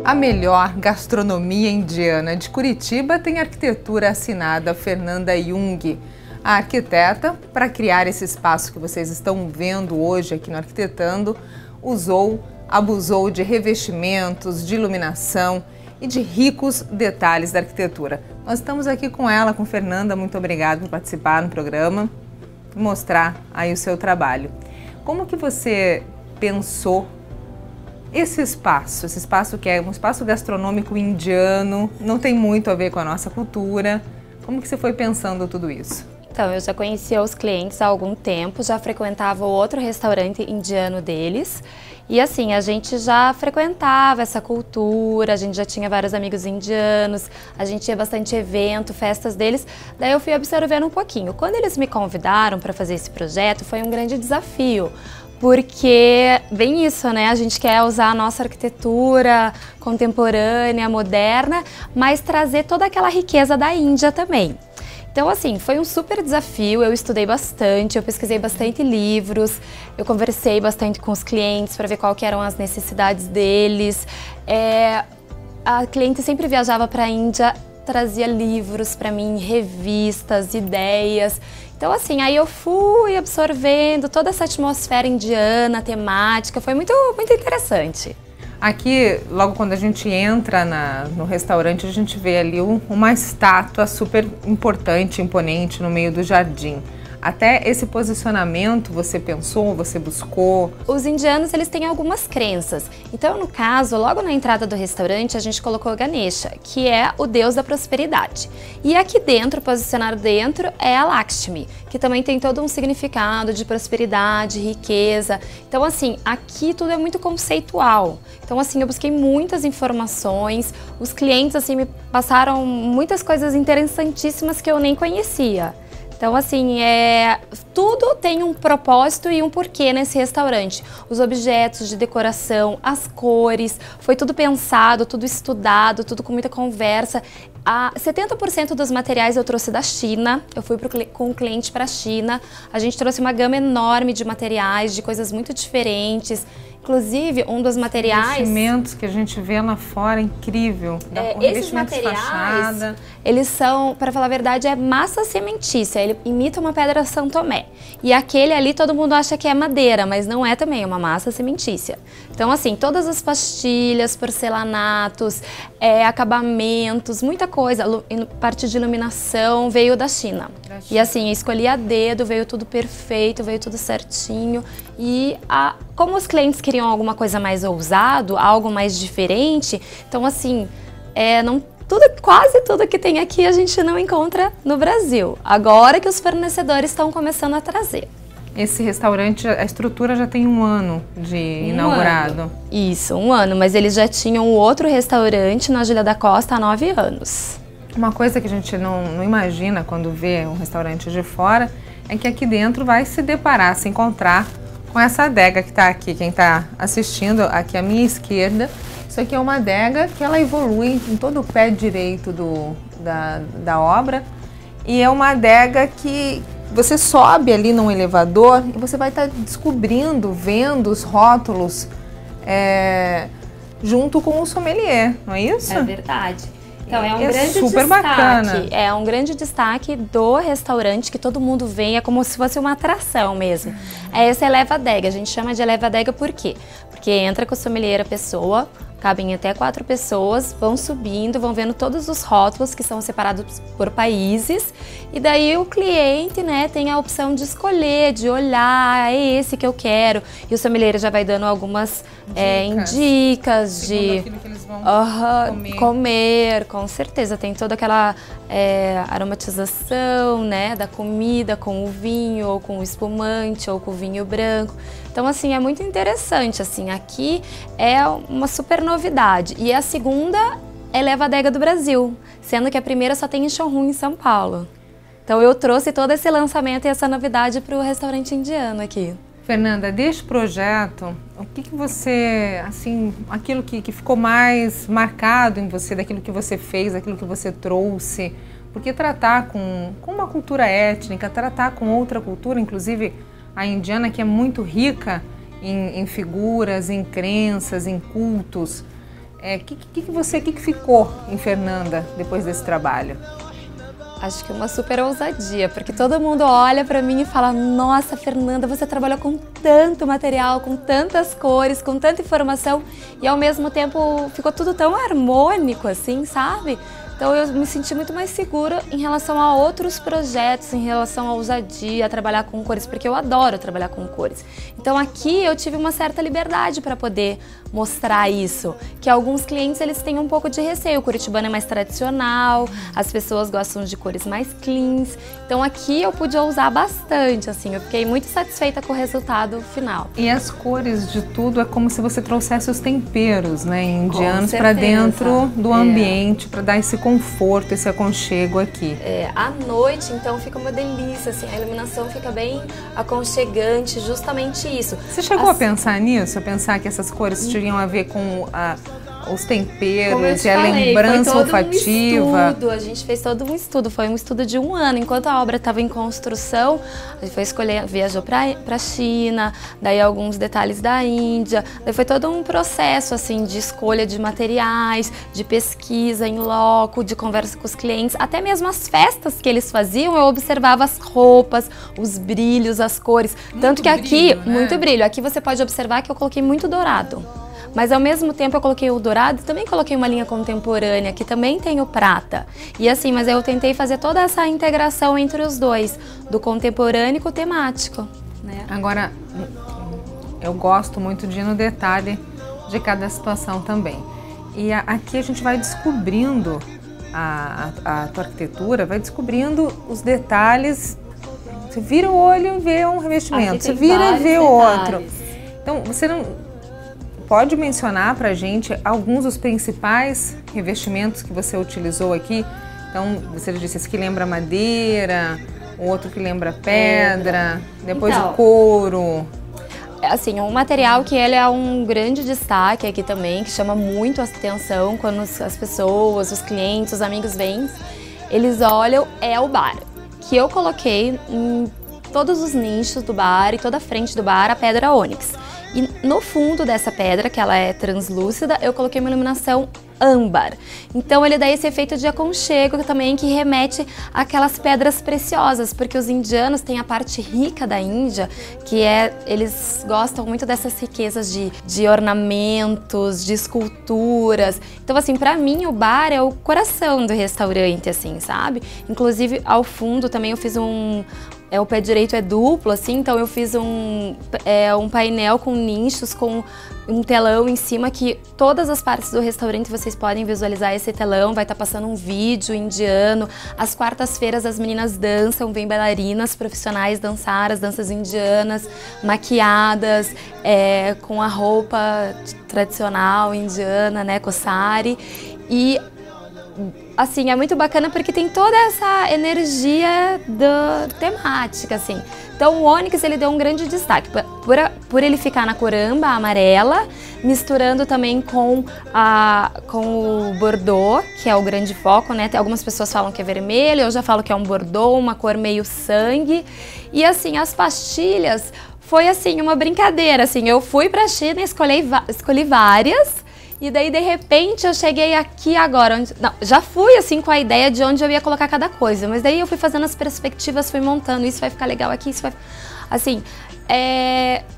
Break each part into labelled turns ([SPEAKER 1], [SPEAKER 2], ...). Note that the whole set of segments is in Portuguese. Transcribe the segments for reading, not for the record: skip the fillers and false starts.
[SPEAKER 1] A melhor gastronomia indiana de Curitiba tem arquitetura assinada Fernanda Jung. A arquiteta, para criar esse espaço que vocês estão vendo hoje aqui no Arquitetando, abusou de revestimentos, de iluminação e de ricos detalhes da arquitetura. Nós estamos aqui com ela, com Fernanda. Muito obrigada por participar no programa e mostrar aí o seu trabalho. Como que você pensou esse espaço que é um espaço gastronômico indiano, não tem muito a ver com a nossa cultura? Como que você foi pensando tudo isso?
[SPEAKER 2] Então, eu já conhecia os clientes há algum tempo, já frequentava o outro restaurante indiano deles. E assim, a gente já frequentava essa cultura, a gente já tinha vários amigos indianos, a gente ia bastante evento, festas deles. Daí eu fui observando um pouquinho. Quando eles me convidaram para fazer esse projeto, foi um grande desafio. Porque, bem isso, né? A gente quer usar a nossa arquitetura contemporânea, moderna, mas trazer toda aquela riqueza da Índia também. Então, assim, foi um super desafio, eu estudei bastante, eu pesquisei bastante livros, eu conversei bastante com os clientes para ver qual que eram as necessidades deles. A cliente sempre viajava para a Índia, trazia livros para mim, revistas, ideias. Então, assim, aí eu fui absorvendo toda essa atmosfera indiana, temática, foi muito interessante.
[SPEAKER 1] Aqui, logo quando a gente entra no restaurante, a gente vê ali uma estátua super importante, imponente no meio do jardim. Até esse posicionamento você pensou, você buscou?
[SPEAKER 2] Os indianos, eles têm algumas crenças. Então, no caso, logo na entrada do restaurante, a gente colocou Ganesha, que é o deus da prosperidade. E aqui dentro, posicionado dentro, é a Lakshmi, que também tem todo um significado de prosperidade, riqueza. Então, assim, aqui tudo é muito conceitual. Então, assim, eu busquei muitas informações, os clientes, assim, me passaram muitas coisas interessantíssimas que eu nem conhecia. Então, assim, tudo tem um propósito e um porquê nesse restaurante. Os objetos de decoração, as cores, foi tudo pensado, tudo estudado, tudo com muita conversa. 70% dos materiais eu trouxe da China, eu fui com o cliente para a China. A gente trouxe uma gama enorme de materiais, de coisas muito diferentes. Inclusive, um dos materiais...
[SPEAKER 1] Revestimentos que a gente vê lá fora, incrível.
[SPEAKER 2] Esses materiais, eles são, para falar a verdade, é massa cimentícia. Ele imita uma pedra São Tomé. E aquele ali todo mundo acha que é madeira, mas não é também, é uma massa cimentícia. Então, assim, todas as pastilhas, porcelanatos, acabamentos, muita coisa, parte de iluminação veio da China. E assim, eu escolhi a dedo, veio tudo perfeito, veio tudo certinho. E como os clientes queriam alguma coisa mais ousado, algo mais diferente, então assim, quase tudo que tem aqui a gente não encontra no Brasil. Agora que os fornecedores estão começando a trazer.
[SPEAKER 1] Esse restaurante, a estrutura já tem um ano de inaugurado.
[SPEAKER 2] Isso, um ano, mas eles já tinham outro restaurante na Júlia da Costa há 9 anos.
[SPEAKER 1] Uma coisa que a gente não imagina quando vê um restaurante de fora é que aqui dentro vai se deparar, se encontrar com essa adega que está aqui. Quem está assistindo aqui à minha esquerda, isso aqui é uma adega que ela evolui em todo o pé direito da obra, e é uma adega que você sobe ali num elevador e você vai estar descobrindo, vendo os rótulos junto com o sommelier, não é isso?
[SPEAKER 2] É verdade. Então é um grande
[SPEAKER 1] super
[SPEAKER 2] destaque,
[SPEAKER 1] bacana.
[SPEAKER 2] É um grande destaque do restaurante, que todo mundo vem, é como se fosse uma atração mesmo. É esse eleva-adega, a gente chama de eleva-adega por quê? Porque entra com o sommelier a pessoa, cabem até 4 pessoas, vão subindo, vão vendo todos os rótulos que são separados por países, e daí o cliente, né, tem a opção de escolher, de olhar, é esse que eu quero, e o sommelier já vai dando algumas dicas de
[SPEAKER 1] aquilo que eles vão
[SPEAKER 2] comer, com certeza, tem toda aquela aromatização, né, da comida com o vinho, ou com o espumante, ou com o vinho branco. Então, assim, é muito interessante, assim, aqui é uma super novidade. E a segunda é eleva-adega do Brasil, sendo que a primeira só tem em showroom em São Paulo. Então, eu trouxe todo esse lançamento e essa novidade para o restaurante indiano aqui.
[SPEAKER 1] Fernanda, deste projeto, o que você, assim, aquilo que ficou mais marcado em você, daquilo que você fez, daquilo que você trouxe? Porque tratar com uma cultura étnica, tratar com outra cultura, inclusive a indiana, que é muito rica em figuras, em crenças, em cultos, que ficou em Fernanda depois desse trabalho?
[SPEAKER 2] Acho que uma super ousadia, porque todo mundo olha pra mim e fala: nossa, Fernanda, você trabalhou com tanto material, com tantas cores, com tanta informação e ao mesmo tempo ficou tudo tão harmônico assim, sabe? Então eu me senti muito mais segura em relação a outros projetos, em relação à ousadia, a trabalhar com cores, porque eu adoro trabalhar com cores. Então aqui eu tive uma certa liberdade para poder mostrar isso, que alguns clientes eles têm um pouco de receio. O curitibano é mais tradicional, as pessoas gostam de cores mais cleans. Então aqui eu pude ousar bastante, assim, eu fiquei muito satisfeita com o resultado final.
[SPEAKER 1] E as cores de tudo é como se você trouxesse os temperos, né, indianos para dentro do ambiente, para dar esse conforto, esse aconchego aqui.
[SPEAKER 2] À noite, então, fica uma delícia, assim, a iluminação fica bem aconchegante, justamente isso.
[SPEAKER 1] Você chegou a pensar nisso? A pensar que essas cores teriam a ver com os temperos e a lembrança olfativa?
[SPEAKER 2] A gente fez todo um estudo, foi um estudo de 1 ano. Enquanto a obra estava em construção, a gente foi escolher, viajou para a China, daí alguns detalhes da Índia, daí foi todo um processo assim de escolha de materiais, de pesquisa em loco, de conversa com os clientes, até mesmo as festas que eles faziam, eu observava as roupas, os brilhos, as cores. Tanto que aqui, muito brilho, aqui você pode observar que eu coloquei muito dourado. Mas ao mesmo tempo eu coloquei o dourado e também coloquei uma linha contemporânea, que também tem o prata. E assim, mas eu tentei fazer toda essa integração entre os dois, do contemporâneo com o temático, né?
[SPEAKER 1] Agora, eu gosto muito de ir no detalhe de cada situação também. E aqui a gente vai descobrindo a tua arquitetura, vai descobrindo os detalhes. Você vira o olho e vê um revestimento, você vira e vê outro. Então, você não... Pode mencionar para a gente alguns dos principais revestimentos que você utilizou aqui? Então, você disse esse que lembra madeira, o outro que lembra pedra, depois o couro.
[SPEAKER 2] Assim, um material que ele é um grande destaque aqui também, que chama muito a atenção quando as pessoas, os clientes, os amigos vêm, eles olham, é o bar, que eu coloquei em todos os nichos do bar e toda a frente do bar a pedra ônix. E no fundo dessa pedra, que ela é translúcida, eu coloquei uma iluminação âmbar. Então ele dá esse efeito de aconchego também, que remete àquelas pedras preciosas, porque os indianos têm a parte rica da Índia, que eles gostam muito dessas riquezas de ornamentos, de esculturas. Então assim, pra mim o bar é o coração do restaurante, assim, sabe? Inclusive ao fundo também eu fiz o pé direito é duplo, assim, então eu fiz um painel com nichos, com um telão em cima, que todas as partes do restaurante vocês podem visualizar esse telão, vai estar passando um vídeo indiano. Às quartas-feiras as meninas dançam, vêm bailarinas profissionais dançar as danças indianas, maquiadas, com a roupa tradicional indiana, né, com sari. E assim, é muito bacana porque tem toda essa energia temática, assim. Então o ônix, ele deu um grande destaque, por ele ficar na cor âmbar, amarela, misturando também com o bordeaux, que é o grande foco, né? Algumas pessoas falam que é vermelho, eu já falo que é um bordeaux, uma cor meio sangue. E assim, as pastilhas foi assim, uma brincadeira, assim. Eu fui pra China e escolhi várias. E daí, de repente, eu cheguei aqui agora, já fui assim com a ideia de onde eu ia colocar cada coisa, mas daí eu fui fazendo as perspectivas, fui montando, isso vai ficar legal aqui, isso vai... Assim,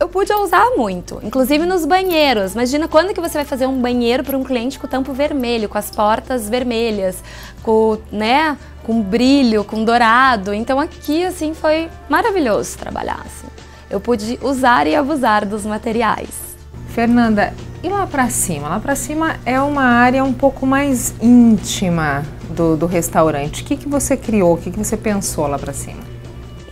[SPEAKER 2] eu pude usar muito, inclusive nos banheiros. Imagina quando que você vai fazer um banheiro para um cliente com tampo vermelho, com as portas vermelhas, com brilho, com dourado. Então aqui, assim, foi maravilhoso trabalhar, assim. Eu pude usar e abusar dos materiais.
[SPEAKER 1] Fernanda, e lá para cima? Lá para cima é uma área um pouco mais íntima do restaurante. O que você criou? O que você pensou lá para cima?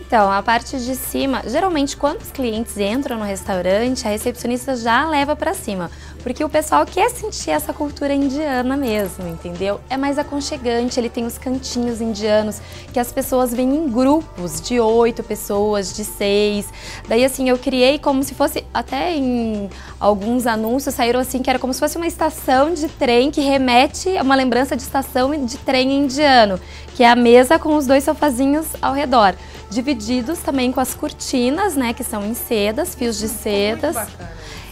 [SPEAKER 2] Então, a parte de cima, geralmente quando os clientes entram no restaurante, a recepcionista já leva para cima, porque o pessoal quer sentir essa cultura indiana mesmo, entendeu? É mais aconchegante, ele tem os cantinhos indianos, que as pessoas vêm em grupos de 8 pessoas, de 6. Daí assim, eu criei como se fosse, até em alguns anúncios saíram assim, que era como se fosse uma estação de trem que remete a uma lembrança de estação de trem indiano, que é a mesa com os 2 sofazinhos ao redor. Divididos também com as cortinas, né, que são em sedas, fios de sedas.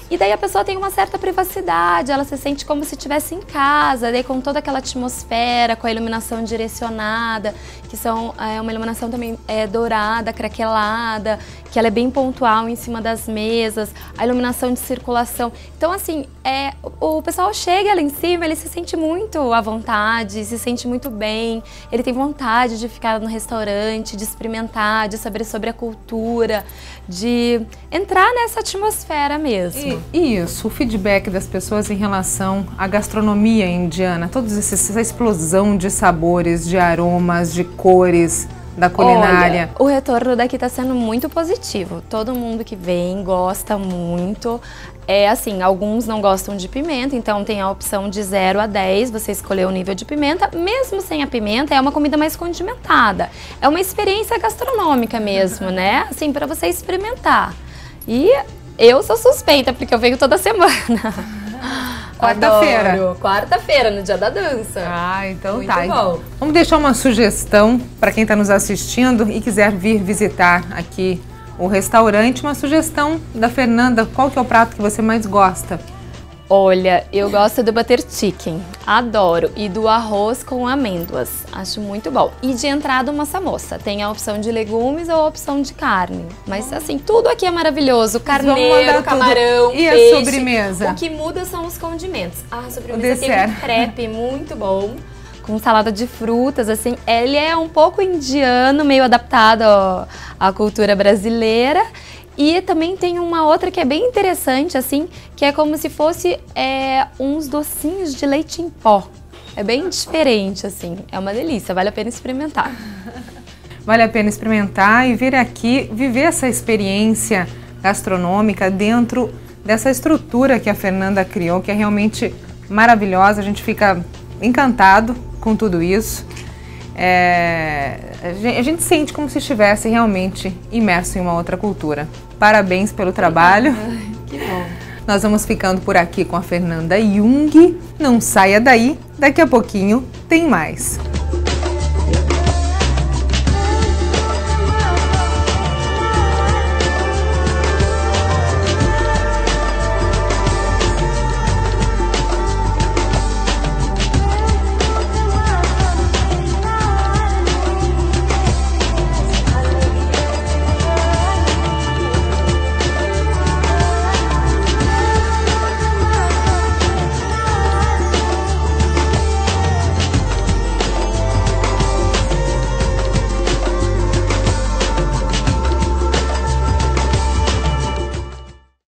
[SPEAKER 2] E daí a pessoa tem uma certa privacidade, ela se sente como se estivesse em casa, daí com toda aquela atmosfera, com a iluminação direcionada, que é uma iluminação também dourada, craquelada, que ela é bem pontual em cima das mesas, a iluminação de circulação. Então, assim, o pessoal chega ali em cima, ele se sente muito à vontade, se sente muito bem, ele tem vontade de ficar no restaurante, de experimentar, de saber sobre a cultura, de entrar nessa atmosfera mesmo.
[SPEAKER 1] E isso, o feedback das pessoas em relação à gastronomia indiana, essa explosão de sabores, de aromas, de cores da culinária.
[SPEAKER 2] Olha, o retorno daqui está sendo muito positivo. Todo mundo que vem gosta muito. Assim, alguns não gostam de pimenta, então tem a opção de 0 a 10, você escolher o nível de pimenta. Mesmo sem a pimenta, é uma comida mais condimentada. É uma experiência gastronômica mesmo, né? Assim, para você experimentar. E eu sou suspeita, porque eu venho toda semana.
[SPEAKER 1] Quarta-feira.
[SPEAKER 2] Quarta-feira, no dia da dança.
[SPEAKER 1] Ah, então
[SPEAKER 2] muito
[SPEAKER 1] tá.
[SPEAKER 2] Bom.
[SPEAKER 1] Vamos deixar uma sugestão para quem está nos assistindo e quiser vir visitar aqui o restaurante. Uma sugestão da Fernanda, qual que é o prato que você mais gosta?
[SPEAKER 2] Olha, eu gosto do butter chicken, adoro, e do arroz com amêndoas, acho muito bom. E de entrada uma samoça, tem a opção de legumes ou a opção de carne, mas assim, tudo aqui é maravilhoso, carneiro, camarão,
[SPEAKER 1] e
[SPEAKER 2] peixe.
[SPEAKER 1] A sobremesa?
[SPEAKER 2] O que muda são os condimentos. A sobremesa tem um crepe muito bom, com salada de frutas, assim, ele é um pouco indiano, meio adaptado à cultura brasileira. E também tem uma outra que é bem interessante, assim, que é como se fosse uns docinhos de leite em pó. É bem diferente, assim, é uma delícia, vale a pena experimentar.
[SPEAKER 1] Vale a pena experimentar e vir aqui, viver essa experiência gastronômica dentro dessa estrutura que a Fernanda criou, que é realmente maravilhosa, a gente fica encantado com tudo isso. A gente sente como se estivesse realmente imerso em uma outra cultura. Parabéns pelo trabalho.
[SPEAKER 2] Que bom.
[SPEAKER 1] Nós vamos ficando por aqui com a Fernanda Jung. Não saia daí, daqui a pouquinho tem mais.